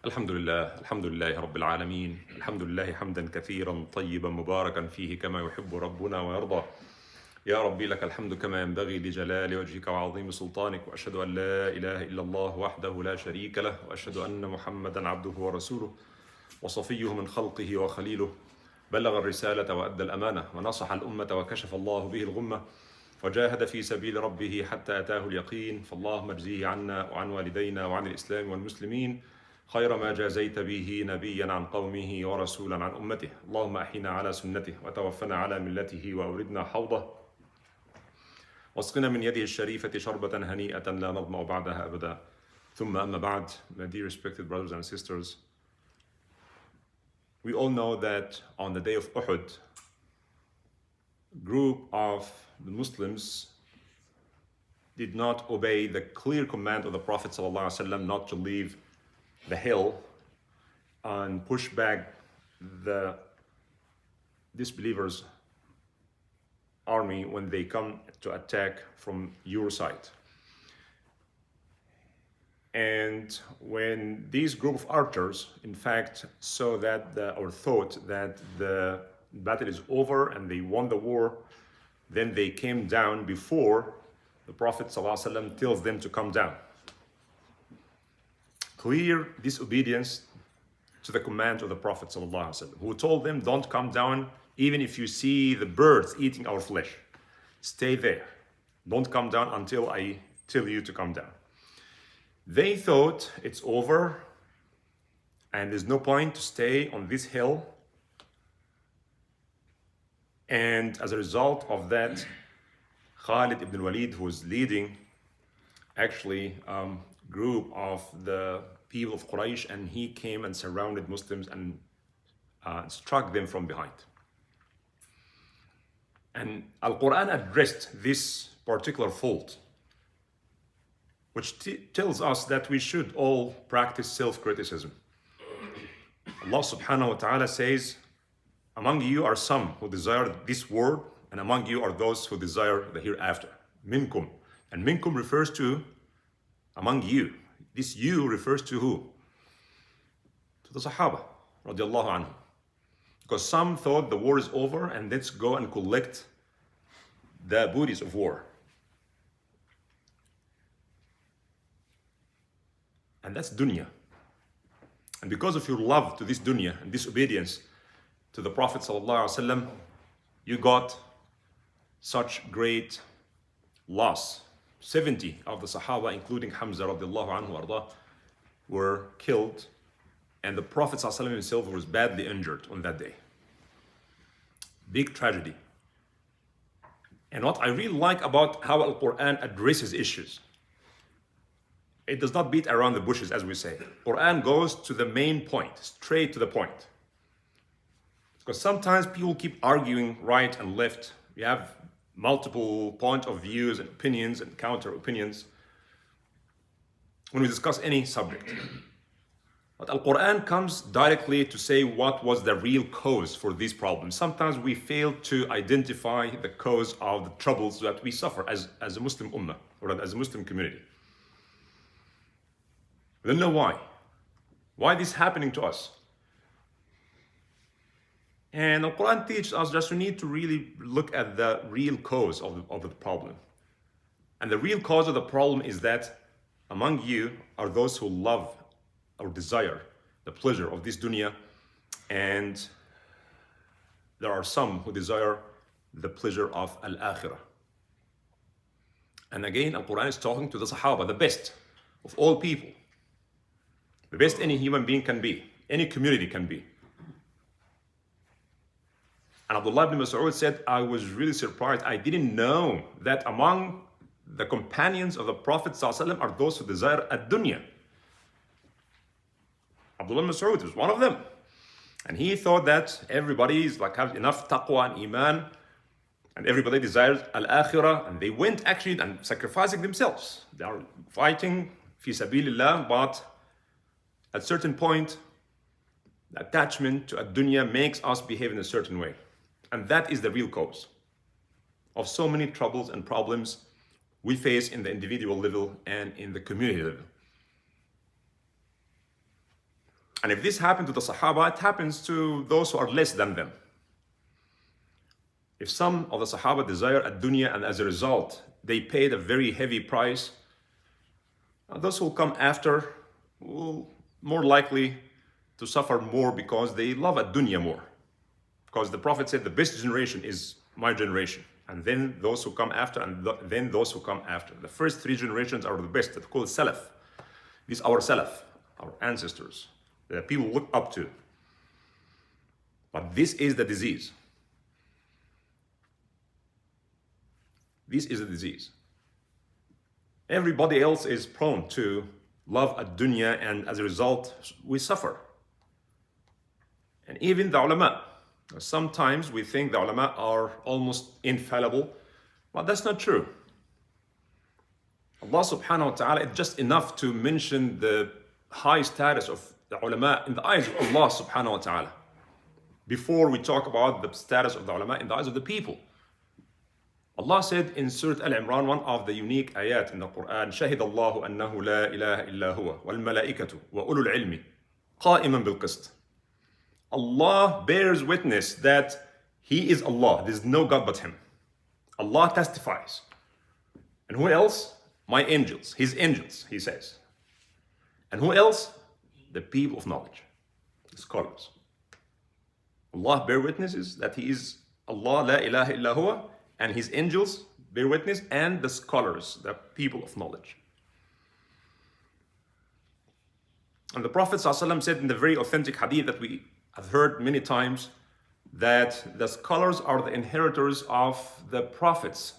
الحمد لله رب العالمين. الحمد لله حمدا كثيرا طيبا مباركا فيه كما يحب ربنا ويرضى. يا ربي لك الحمد كما ينبغي لجلال وجهك وعظيم سلطانك، وأشهد أن لا إله إلا الله وحده لا شريك له، وأشهد أن محمدا عبده ورسوله وصفيه من خلقه وخليله، بلغ الرسالة وأدى الأمانة ونصح الأمة وكشف الله به الغمة وجاهد في سبيل ربه حتى أتاه اليقين. فاللهم اجزيه عنا وعن والدينا وعن الإسلام والمسلمين خير ما جازيت به نبيا عن قومه ورسولا عن أمته. اللهم أحينا على سنته وتوفنا على ملته وأوردنا حوضه واسقنا من يده الشريفة شربة هنيئة لا نظمأ بعدها أبدا. ثم أما بعد, my dear respected brothers and sisters, we all know that on the day of Uhud, a group of the Muslims did not obey the clear command of the Prophet ﷺ not to leave the hill and push back the disbelievers' army when they come to attack from your side. And when this group of archers, in fact, saw that or thought that the battle is over and they won the war, then they came down before the Prophet ﷺ tells them to come down. Clear disobedience to the command of the Prophet ﷺ, who told them, don't come down even if you see the birds eating our flesh. Stay there. Don't come down until I tell you to come down. They thought it's over and there's no point to stay on this hill. And as a result of that, Khalid ibn Walid, who was leading actually group of the people of Quraysh, and he came and surrounded Muslims and struck them from behind. And Al-Quran addressed this particular fault, which tells us that we should all practice self-criticism. Allah subhanahu wa ta'ala says, among you are some who desire this world, and among you are those who desire the hereafter. Minkum. And minkum refers to among you. This you refers to who? To the Sahaba, radiallahu anhum. Because some thought the war is over and let's go and collect the booties of war. And that's dunya. And because of your love to this dunya and disobedience to the Prophet ﷺ, you got such great loss. 70 of the Sahaba, including Hamza radiallahu anhu arda, were killed, and the Prophet ﷺ himself was badly injured on that day. Big tragedy. And what I really like about how Al-Quran addresses issues, it does not beat around the bushes, as we say. Quran goes to the main point, straight to the point. Because sometimes people keep arguing right and left. We have multiple point of views and opinions and counter opinions when we discuss any subject. But Al-Quran comes directly to say what was the real cause for these problems. Sometimes we fail to identify the cause of the troubles that we suffer as a Muslim ummah or as a Muslim community. We don't know why. Why this is happening to us? And the Quran teaches us that we need to really look at the real cause of the problem. And the real cause of the problem is that among you are those who love or desire the pleasure of this dunya, and there are some who desire the pleasure of al-akhirah. And again, Al-Quran is talking to the Sahaba, the best of all people. The best any human being can be, any community can be. And Abdullah ibn Mas'ud said, I was really surprised. I didn't know that among the companions of the Prophet ﷺ are those who desire ad-dunya. Abdullah ibn Mas'ud was one of them. And he thought that everybody is like has enough taqwa and iman, and everybody desires al-akhirah, and they went actually and sacrificing themselves. They are fighting fi sabilillah, but at a certain point, the attachment to ad-dunya makes us behave in a certain way. And that is the real cause of so many troubles and problems we face in the individual level and in the community level. And if this happened to the Sahaba, it happens to those who are less than them. If some of the Sahaba desire a dunya and as a result they paid a very heavy price, those who come after will more likely to suffer more because they love a dunya more. Because the Prophet said the best generation is my generation, and then those who come after, and then those who come after. The first three generations are the best. They're called Salaf. These are our Salaf, our ancestors, that people look up to. But this is the disease. This is a disease. Everybody else is prone to love a dunya, and as a result, we suffer. And even the ulama. Sometimes we think the ulama are almost infallible, but that's not true. Allah subhanahu wa ta'ala, it's just enough to mention the high status of the ulama in the eyes of Allah subhanahu wa ta'ala before we talk about the status of the ulama in the eyes of the people. Allah said in Surah Al-Imran, one of the unique ayat in the Quran, شَهِدَ اللَّهُ أَنَّهُ لَا إِلَهَ إِلَّا هُوَ وَالْمَلَائِكَةُ وَأُولُو الْعِلْمِ قَائِمًا بِالْقِسْطِ. Allah bears witness that He is Allah. There is no God but Him. Allah testifies. And who else? My angels. His angels, He says. And who else? The people of knowledge, the scholars. Allah bear witnesses that He is Allah, la ilaha illa huwa, and His angels bear witness, and the scholars, the people of knowledge. And the Prophet ﷺ said in the very authentic hadith that we have heard many times, that the scholars are the inheritors of the prophets.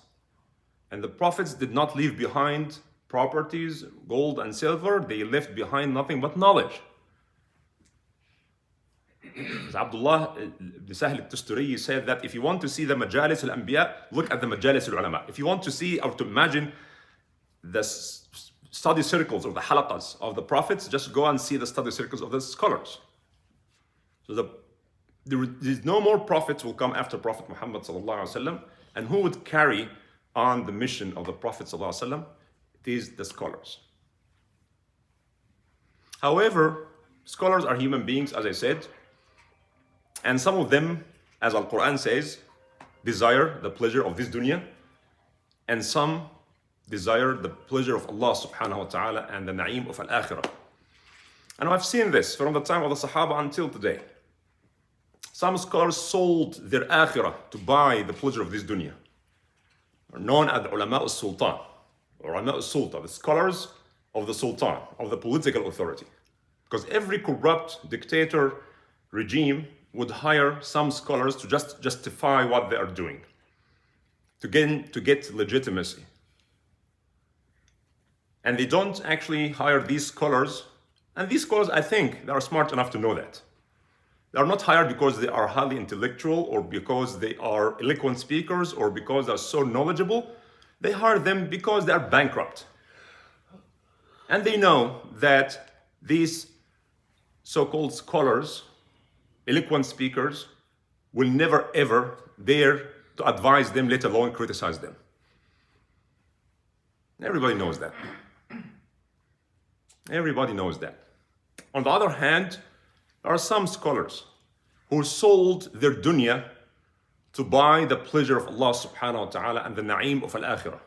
And the prophets did not leave behind properties, gold and silver. They left behind nothing but knowledge. As Abdullah ibn Sahl al-Tusturi said that if you want to see the majalis al-anbiya, look at the majalis al-ulama. If you want to see or to imagine the study circles or the halaqas of the prophets, just go and see the study circles of the scholars. So there is no more prophets will come after Prophet Muhammad sallallahu alaihi wasallam, and who would carry on the mission of the Prophet sallallahu alaihi wasallam? It is the scholars. However, scholars are human beings, as I said, and some of them, as Al-Quran says, desire the pleasure of this dunya, and some desire the pleasure of Allah subhanahu wa ta'ala and the na'im of al-akhirah. And I've seen this from the time of the Sahaba until today. Some scholars sold their akhirah to buy the pleasure of this dunya, known as the ulama al-sultan, ulama al-sultan, the scholars of the sultan, of the political authority. Because every corrupt dictator regime would hire some scholars to just justify what they are doing, to get legitimacy. And they don't actually hire these scholars, and these scholars, I think, they are smart enough to know that. They are not hired because they are highly intellectual or because they are eloquent speakers or because they are so knowledgeable. They hire them because they are bankrupt. And they know that these so-called scholars, eloquent speakers, will never ever dare to advise them, let alone criticize them. Everybody knows that. Everybody knows that. On the other hand, there are some scholars who sold their dunya to buy the pleasure of Allah subhanahu wa ta'ala and the na'im of al-akhirah.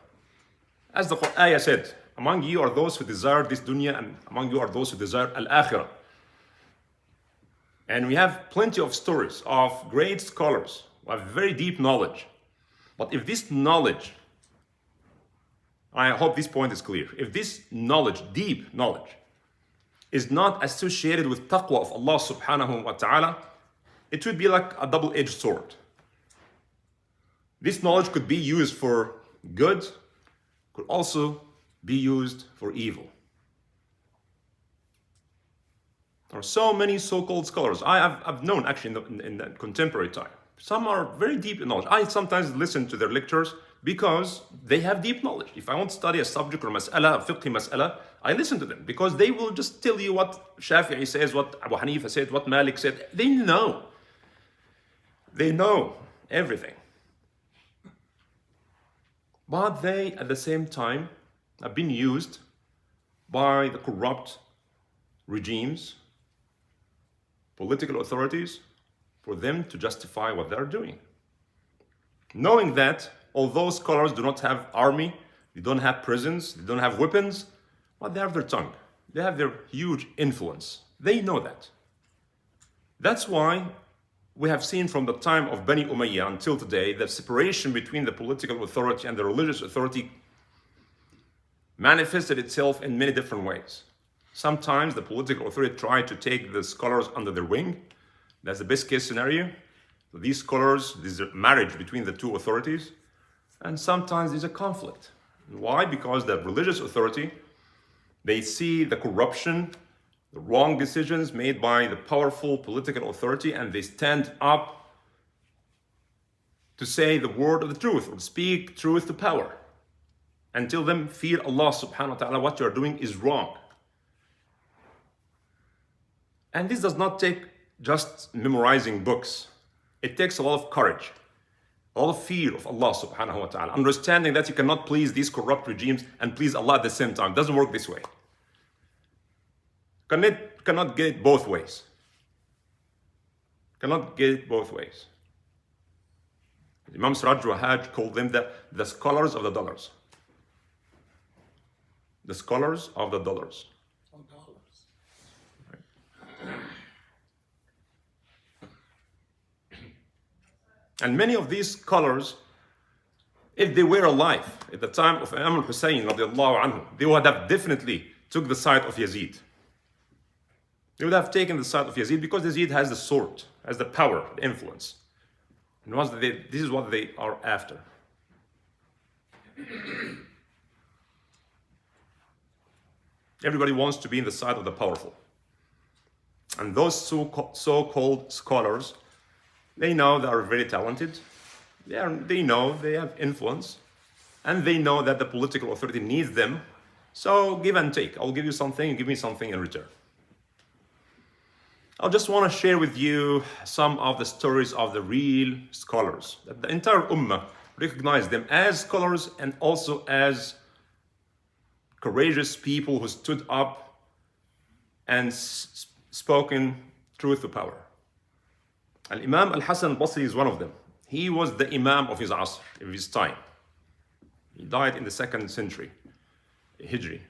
As the ayah said, among you are those who desire this dunya, and among you are those who desire al-akhirah. And we have plenty of stories of great scholars who have very deep knowledge. But if this knowledge, I hope this point is clear, if this knowledge, deep knowledge, is not associated with taqwa of Allah subhanahu wa ta'ala, it would be like a double-edged sword. This knowledge could be used for good, could also be used for evil. There are so many so-called scholars I've known actually in the contemporary time. Some are very deep in knowledge. I sometimes listen to their lectures because they have deep knowledge. If I want to study a subject or mas'ala, a fiqh mas'ala, I listen to them because they will just tell you what Shafi'i says, what Abu Hanifa said, what Malik said. They know. They know everything. But they, at the same time, have been used by the corrupt regimes political authorities for them to justify what they're doing. Knowing that although scholars do not have army, they don't have prisons, they don't have weapons, but they have their tongue. They have their huge influence. They know that. That's why we have seen from the time of Bani Umayyah until today the separation between the political authority and the religious authority manifested itself in many different ways. Sometimes the political authority tried to take the scholars under their wing. That's the best case scenario. So these scholars, there's a marriage between the two authorities, and sometimes there's a conflict. Why? Because the religious authority, they see the corruption, the wrong decisions made by the powerful political authority, and they stand up to say the word of the truth or speak truth to power and tell them, fear Allah subhanahu wa ta'ala, what you are doing is wrong. And this does not take just memorizing books. It takes a lot of courage, a lot of fear of Allah subhanahu wa ta'ala, understanding that you cannot please these corrupt regimes and please Allah at the same time. It doesn't work this way. Cannot get it both ways. Cannot get it both ways. Imam Siraj Wahhaj called them the scholars of the dollars. The scholars of the dollars. And many of these scholars, if they were alive at the time of Imam al-Hussein radiallahu anhu, they would have definitely took the side of Yazid. They would have taken the side of Yazid because Yazid has the sword, has the power, the influence. And this is what they are after. Everybody wants to be in the side of the powerful. And those so-called scholars, they know they are very talented. They know they have influence. And they know that the political authority needs them. So give and take. I'll give you something, you give me something in return. I just want to share with you some of the stories of the real scholars. That the entire ummah recognize them as scholars and also as courageous people who stood up and spoken truth to power. Al-Imam Al-Hasan al-Basri is one of them. He was the Imam of his asr, of his time. He died in the 2nd century, Hijri.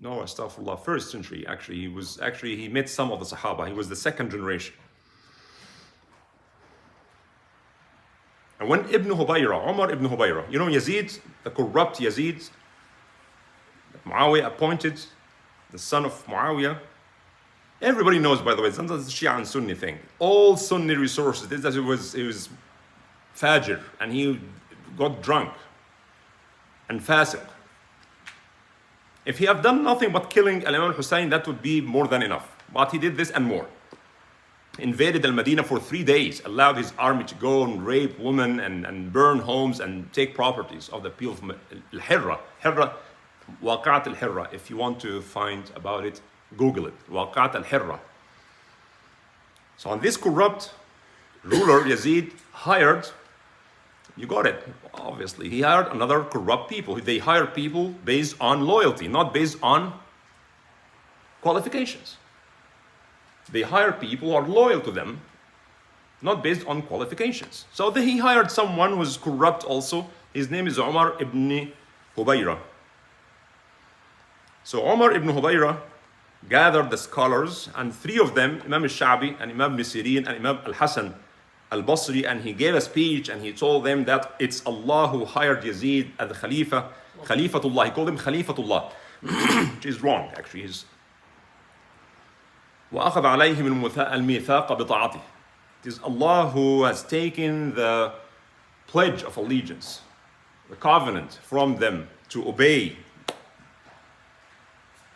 No, astaghfirullah, 1st century actually. He met some of the Sahaba. He was the 2nd generation. And when Ibn Hubayra, Umar ibn Hubayra, you know Yazid, the corrupt Yazid, Muawiyah appointed, the son of Muawiyah. Everybody knows, by the way, sometimes it's Shia and Sunni thing. All Sunni resources, it was Fajr, and he got drunk and fasiq. If he had done nothing but killing Imam al-Hussein, that would be more than enough. But he did this and more. Invaded al-Madinah for 3 days, allowed his army to go and rape women and burn homes and take properties of the people of al-Hirra. Waqat al-Hirra. If you want to find about it, Google it. Waqat al-Hirra. So on this corrupt ruler, Yazid hired, you got it, obviously. He hired another corrupt people. They hire people based on loyalty, not based on qualifications. They hire people who are loyal to them, not based on qualifications. So he hired someone who is corrupt also. His name is Umar ibn Hubayra. So Umar ibn Hubayra gathered the scholars, and 3 of them, Imam al-Sha'bi and Imam ibn Sirin and Imam al-Hasan al-Basri, and he gave a speech and he told them that it's Allah who hired Yazid as the Khalifa, Khalifatullah. He called him Khalifatullah, which is wrong actually. وَأَخَذَ عَلَيْهِمْ الْمِيثَاقَ بِطَاعَتِهِ. It is Allah who has taken the pledge of allegiance, the covenant from them to obey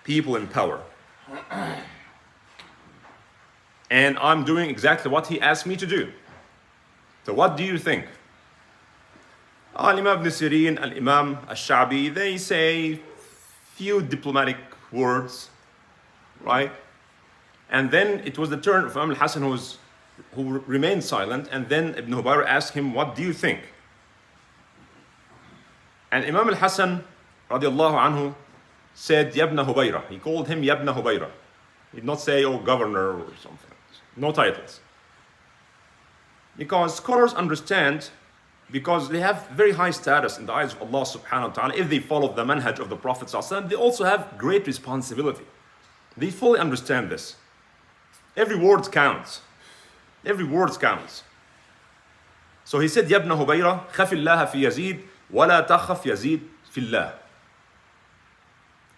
people in power. And I'm doing exactly what he asked me to do. So what do you think? Al-Imam ibn Sirin, Al-Imam al-Sha'bi, they say few diplomatic words, right? And then it was the turn of Imam al-Hasan who remained silent, and then Ibn Hubayra asked him, what do you think? And Imam al-Hasan radiallahu anhu said, Yabna Hubayra. He called him Yabna Hubayra. He did not say, oh, governor or something. No titles. Because scholars understand, because they have very high status in the eyes of Allah subhanahu wa ta'ala, if they follow the manhaj of the Prophet sallallahu alaihi wasallam, they also have great responsibility. They fully understand this. Every word counts. Every word counts. So he said, يَا ابْنَ هُبَيْرَةَ خَفِ اللَّهَ فِي يَزِيدٍ وَلَا تَخَفْ يَزِيدٍ فِي اللَّهِ.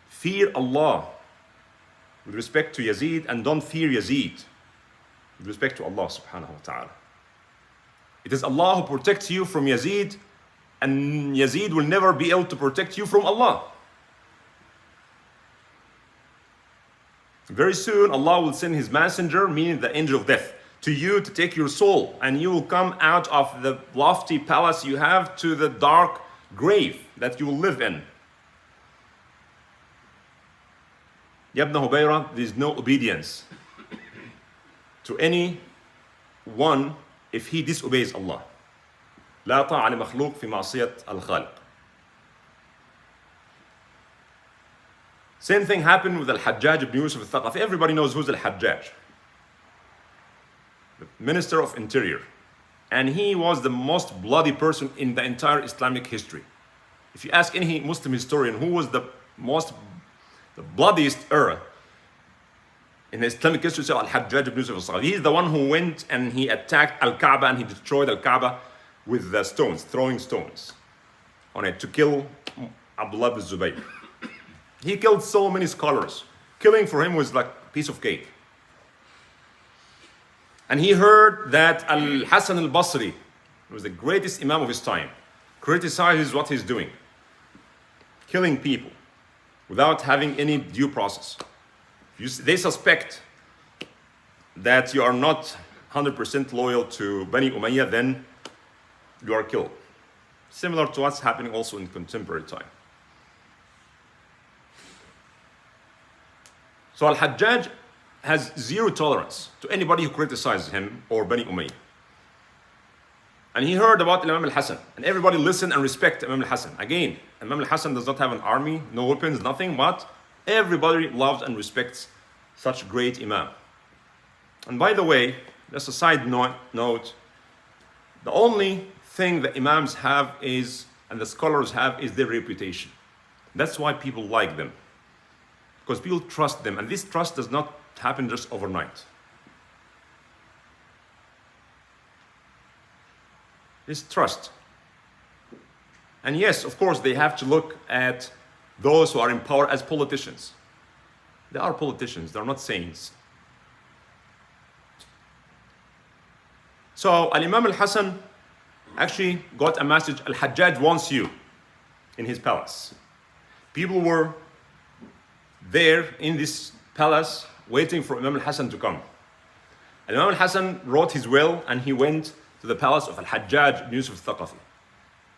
Fear Allah with respect to Yazid, and don't fear Yazid with respect to Allah subhanahu wa ta'ala. It is Allah who protects you from Yazid, and Yazid will never be able to protect you from Allah. Very soon Allah will send his messenger, meaning the angel of death, to you to take your soul, and you will come out of the lofty palace you have to the dark grave that you will live in. Ya ibn Hubayra, there is no obedience to any one if he disobeys Allah. لا طاعة لمخلوق في معصية الخالق. Same thing happened with Al-Hajjaj ibn Yusuf al-Thaqafi. Everybody knows who's Al-Hajjaj, the Minister of Interior. And he was the most bloody person in the entire Islamic history. If you ask any Muslim historian who was the bloodiest era in the Islamic history, so Al-Hajjaj ibn Yusuf al-Thaqafi. He's the one who went and he attacked Al-Kaaba and he destroyed Al-Kaaba with the stones, throwing stones on it to kill Abdullah ibn Zubayr. He killed so many scholars. Killing for him was like a piece of cake. And he heard that Al-Hasan al-Basri, who was the greatest imam of his time, criticizes what he's doing. Killing people without having any due process. They suspect that you are not 100% loyal to Bani Umayyah, then you are killed. Similar to what's happening also in contemporary time. So Al-Hajjaj has zero tolerance to anybody who criticizes him or Bani Umayyah. And he heard about Imam al-Hasan, and everybody listened and respect Imam al-Hasan. Again, Imam al-Hasan does not have an army, no weapons, nothing, but everybody loves and respects such great imam. And by the way, just a side note, the only thing the imams have is, and the scholars have, is their reputation. That's why people like them. Because people trust them, and this trust does not happen just overnight. It's trust. And yes, of course, they have to look at those who are in power as politicians. They are politicians, they're not saints. So Al-Imam al-Hasan actually got a message, Al-Hajjaj wants you in his palace. People were there in this palace waiting for Imam al-Hasan to come. And Imam al-Hasan wrote his will and he went to the palace of Al-Hajjaj ibn Yusuf al-Thaqafi.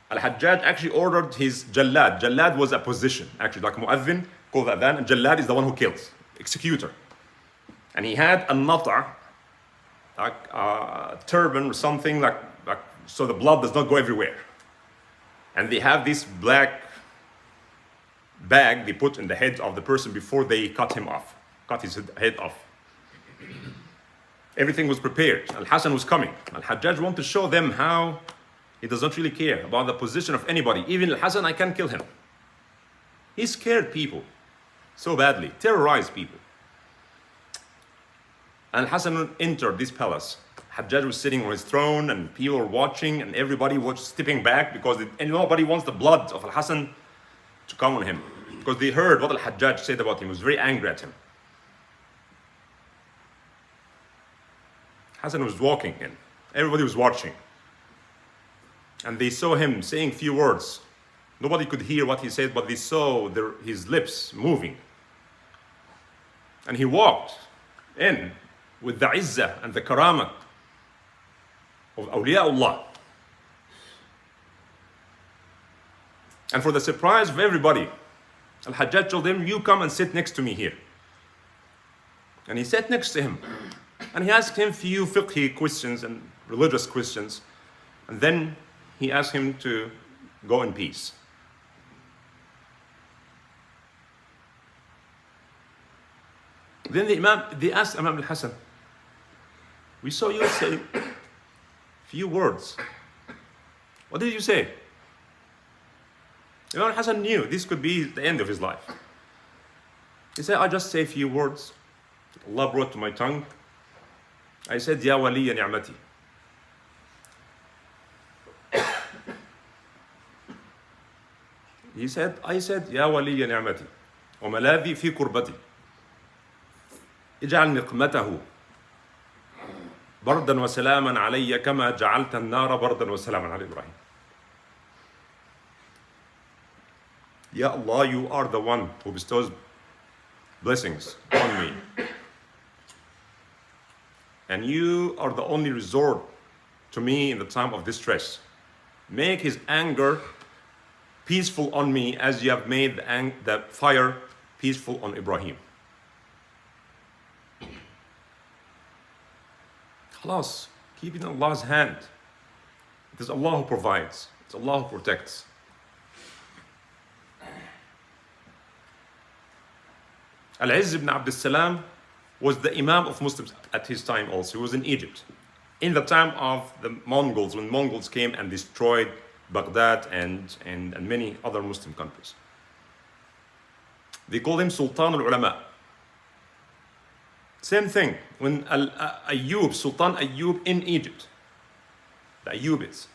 Al-Hajjaj actually ordered his Jallad. Jallad was a position, actually, like Mu'adhin, called Adhan, and Jallad is the one who kills, executor. And he had a nata', like a turban or something, like so the blood does not go everywhere. And they have this black bag they put in the head of the person before they cut his head off. Everything was prepared. Al-Hasan was coming. Al-Hajjaj wanted to show them how he does not really care about the position of anybody. Even Al-Hasan, I can kill him. He scared people so badly, terrorized people. And Al-Hasan entered this palace. Hajjaj was sitting on his throne and people were watching and everybody was stepping back because nobody wants the blood of Al-Hasan to come on him. Because they heard what Al-Hajjaj said about him. He was very angry at him. Hasan was walking in. Everybody was watching. And they saw him saying few words. Nobody could hear what he said, but they saw his lips moving. And he walked in with the izzah and the karamat of awliyaullah. And for the surprise of everybody, Al-Hajjaj told him, you come and sit next to me here. And he sat next to him. And he asked him few fiqhi questions and religious questions. And then he asked him to go in peace. Then they asked Imam al-Hassan, we saw you say few words. What did you say? Imam al-Hassan knew this could be the end of his life. He said, I just say a few words. Allah brought to my tongue. I said, Ya waliya ni'mati. He said, I said, Ya waliya ni'mati. وملاذي في كربتي. اجعل نقمته بردا وسلاما علي كما جعلت النار بردا وسلاما على إبراهيم. Ya Allah, you are the one who bestows blessings on me. And you are the only resort to me in the time of distress. Make his anger peaceful on me as you have made the fire peaceful on Ibrahim. Khalas, keep it in Allah's hand. It is Allah who provides. It's Allah who protects. Al-Izz ibn Abd al-Salam was the Imam of Muslims at his time also. He was in Egypt. In the time of the Mongols, when Mongols came and destroyed Baghdad and many other Muslim countries. They called him Sultan al-Ulama. Same thing, when Sultan Ayyub in Egypt, the Ayyubids,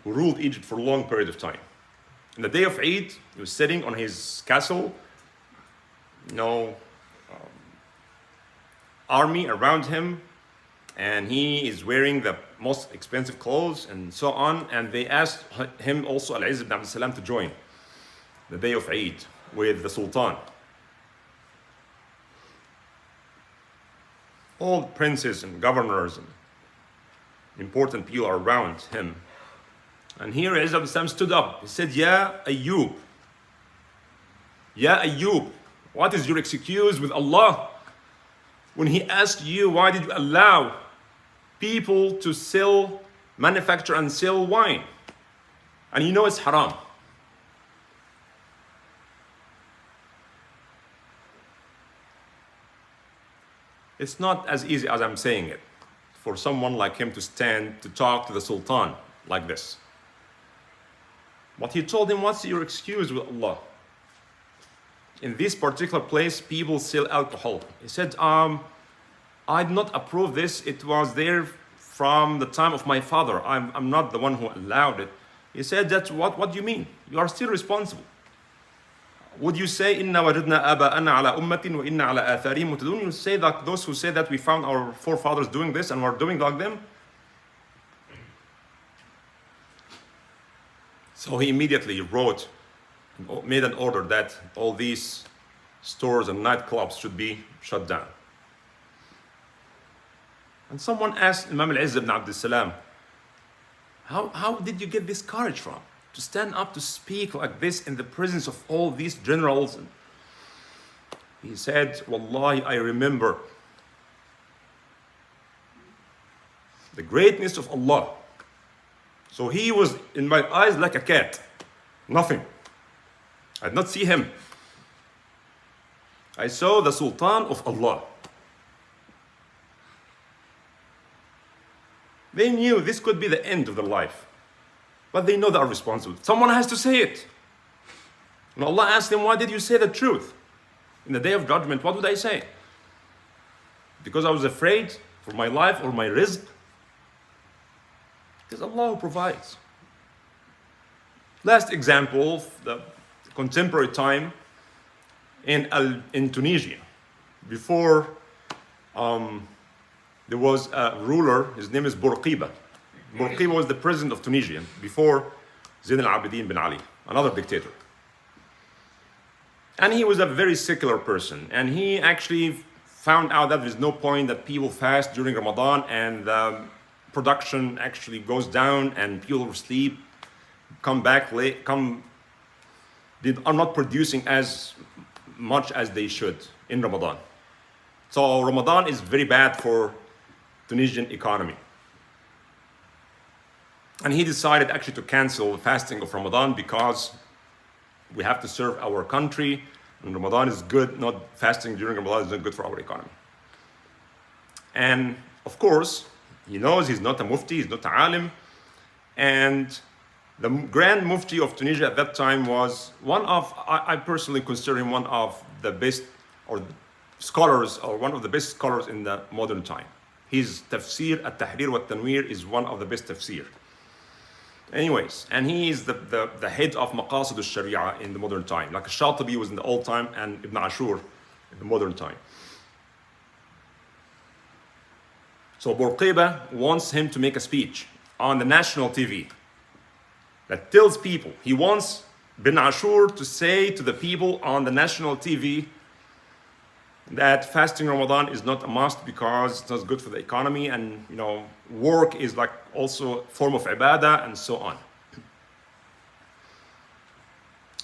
who ruled Egypt for a long period of time. In the day of Eid, he was sitting on his castle, army around him, and he is wearing the most expensive clothes and so on, and they asked him also, Al-Izz ibn Abd al-Salam, to join the day of Eid with the Sultan. All princes and governors and important people are around him. And here Izz ibn Salam stood up. He said, Ya Ayyub, Ya Ayyub, what is your excuse with Allah when He asked you, why did you allow people to manufacture and sell wine? And you know it's haram. It's not as easy as I'm saying it for someone like him to stand to talk to the Sultan like this. But he told him, what's your excuse with Allah? In this particular place, people sell alcohol. He said, I did not approve this. It was there from the time of my father. I'm not the one who allowed it. He said, what do you mean? You are still responsible. Would you say, إِنَّا وَجَدْنَا آبَاءَنَا عَلَىٰ أُمَّةٍ وَإِنَّا عَلَىٰ آثَارِهِمْ مُهْتَدُونَ? You say that those who say that we found our forefathers doing this and we're doing like them? So he immediately made an order that all these stores and nightclubs should be shut down. And someone asked Imam Al-Izz ibn Abd al-Salam, how did you get this courage from? To stand up to speak like this in the presence of all these generals? And he said, Wallahi, I remember the greatness of Allah. So he was in my eyes like a cat, nothing. I did not see him. I saw the Sultan of Allah. They knew this could be the end of their life, but they know they are responsible. Someone has to say it. And Allah asked them, why did you say the truth? In the day of judgment, what would I say? Because I was afraid for my life or my rizq? It is Allah who provides. Last example, the contemporary time in Tunisia. Before there was a ruler, his name is Bourguiba. Bourguiba was the president of Tunisia before Zain al-Abidin bin Ali, another dictator. And he was a very secular person, and he actually found out that there's no point that people fast during Ramadan and the production actually goes down and people sleep, come back late, they are not producing as much as they should in Ramadan. So Ramadan is very bad for Tunisian economy. And he decided actually to cancel the fasting of Ramadan because we have to serve our country And Ramadan is good, not fasting during Ramadan is not good for our economy. And of course, he knows he's not a mufti, he's not a alim. And the Grand Mufti of Tunisia at that time was one of, I personally consider him one of the best or scholars, or one of the best scholars in the modern time. His tafsir, At-Tahrir wa Tanwir, is one of the best tafsir. Anyways, and he is the head of Maqasid al-Sharia in the modern time. Like Shatibi was in the old time and Ibn Ashur in the modern time. So Bourqiba wants him to make a speech on the national TV that tells people, he wants Ibn Ashur to say to the people on the national TV that fasting Ramadan is not a must because it's not good for the economy, and work is like also a form of ibadah and so on.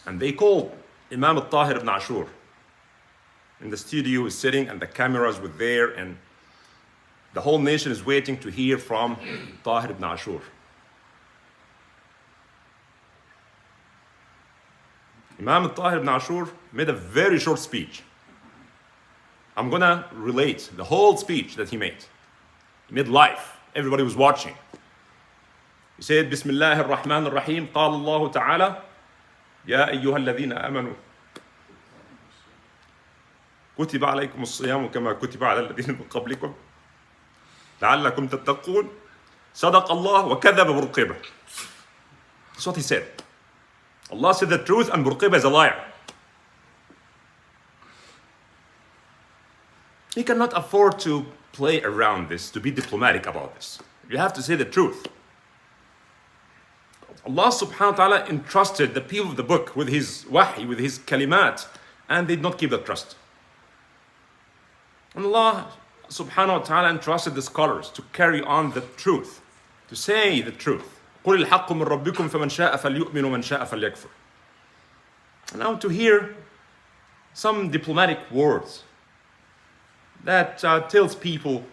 And they called Imam al-Tahir ibn Ashur. In the studio, he's sitting and the cameras were there, and the whole nation is waiting to hear from Tahir ibn Ashur. Imam al-Tahir ibn Ashur made a very short speech. I'm gonna relate the whole speech that he made. He made live. Everybody was watching. He said, Bismillah ar-Rahman ar-Rahim, قال الله تعالى, يا أيها الذين آمنوا كتب عليكم الصيام كما كتب على الذين من قبلكم لعلكم تتقون صدق الله وكذب برقبة. That's what he said. Allah said the truth and Burqiba is a liar. He cannot afford to play around this, to be diplomatic about this. You have to say the truth. Allah subhanahu wa ta'ala entrusted the people of the book with his wahi, with his kalimat, and they did not keep the trust. And Allah subhanahu wa ta'ala entrusted the scholars to carry on the truth, to say the truth. قُلِ الْحَقُّ مِنْ رَبِّكُمْ فَمَنْ شَاءَ فَلْيُؤْمِنُ وَمَنْ شَاءَ فَلْيَكْفُرْ. And now to hear some diplomatic words that tells people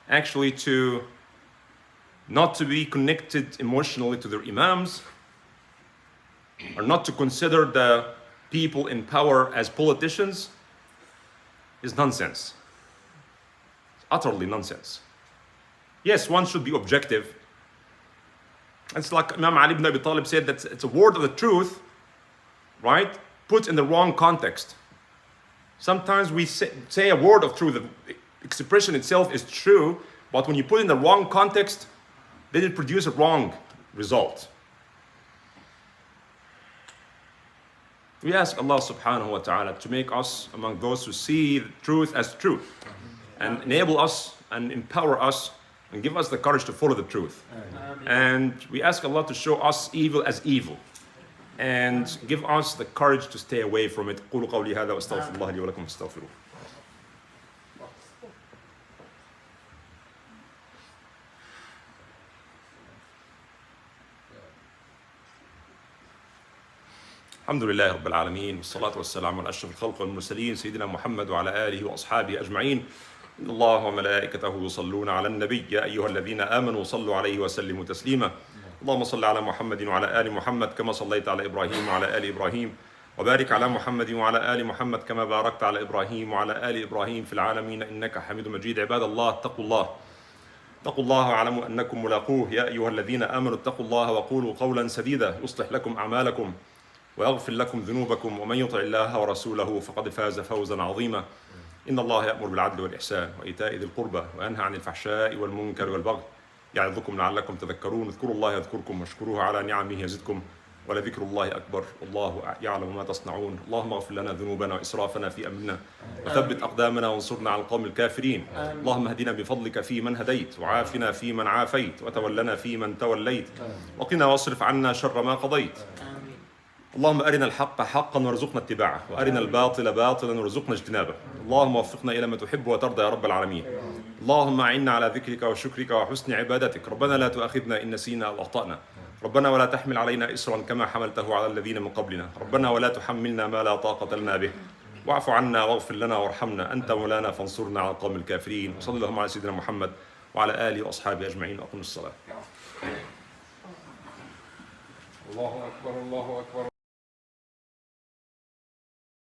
actually to not to be connected emotionally to their imams, or not to consider the people in power as politicians, is nonsense. It's utterly nonsense. Yes, one should be objective. It's like Imam Ali ibn Abi Talib said that it's a word of the truth, right, put in the wrong context. Sometimes we say a word of truth, the expression itself is true, but when you put it in the wrong context, then it produces a wrong result. We ask Allah subhanahu wa ta'ala to make us among those who see the truth as truth, and enable us and empower us and give us the courage to follow the truth. And we ask Allah to show us evil as evil and give us the courage to stay away from it. قولوا قولي هذا واستغفر الله لي ولكم فاستغفروه. الحمد لله رب العالمين والصلاة والسلام على أشرف الخلق والمرسلين سيدنا محمد وعلى آله وأصحابه أجمعين. إن الله وملائكته يصلون على النبي يا أيها الذين آمنوا صلوا عليه وسلموا تسليما. اللهم صل على محمد وعلى آل محمد كما صليت على إبراهيم وعلى آل إبراهيم وبارك على محمد وعلى آل محمد كما باركت على إبراهيم وعلى آل إبراهيم في العالمين إنك حميد مجيد. عباد الله اتقوا الله واعلموا أنكم ملاقوه. يا أيها الذين آمنوا اتقوا الله وقولوا قولا سديدا يصلح لكم أعمالكم ويغفر لكم ذنوبكم ومن يطع الله ورسوله فقد فاز فوزا عظيما. إن الله يأمر بالعدل والإحسان وإيتاء ذي القربى وينهى عن الفحشاء والمنكر والبغي يعظكم لعلكم تذكرون. اذكروا الله يذكركم واشكروه على نعمه يزدكم ولذكر الله أكبر والله يعلم ما تصنعون. اللهم اغفر لنا ذنوبنا وإسرافنا في أمرنا وثبت أقدامنا وانصرنا على القوم الكافرين. اللهم اهدنا بفضلك في من هديت وعافنا في من عافيت وتولنا في من توليت وقنا واصرف عنا شر ما قضيت. اللهم أرنا الحق حقا وارزقنا اتباعه وأرنا الباطل باطلا وارزقنا اجتنابه. اللهم وفقنا إلى ما تحب وترضى يا رب العالمين. اللهم أعنا على ذكرك وشكرك وحسن عبادتك. ربنا لا تؤاخذنا إن نسينا أو أخطأنا. ربنا ولا تحمل علينا إسرا كما حملته على الذين من قبلنا. ربنا ولا تحملنا ما لا طاقة لنا به. واعف عنا واغفر لنا وارحمنا أنت مولانا فانصرنا على القوم الكافرين. وصلى اللهم على سيدنا محمد وعلى آله وأصحابه أجمعين وأقم الصلاة. الله أكبر الله أكبر.